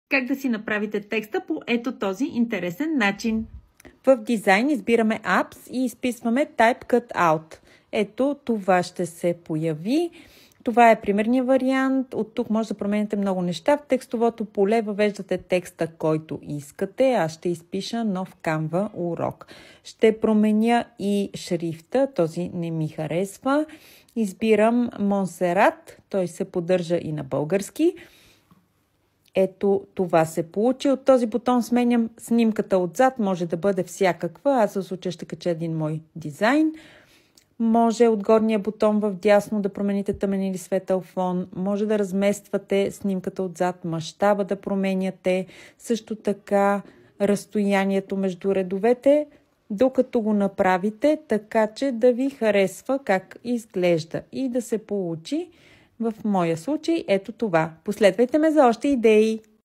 как да си направите текста по ето този интересен начин. В дизайн избираме Apps и изписваме Type Cutout. Ето това ще се появи. Това е примерният вариант. От тук може да промените много неща. В текстовото поле въвеждате текста, който искате. Аз ще изпиша нов Canva урок. Ще променя и шрифта. Този не ми харесва. Избирам Монсерат. Той се поддържа и на български. Ето това се получи. От този бутон сменям снимката отзад. Може да бъде всякаква. Аз за случая ще кача един мой дизайн. Може от горния бутон в дясно да промените тъмен или светъл фон. Може да размествате снимката отзад, мащаба да променяте. Също така разстоянието между редовете, докато го направите, така че да ви харесва как изглежда и да се получи в моя случай ето това. Последвайте ме за още идеи!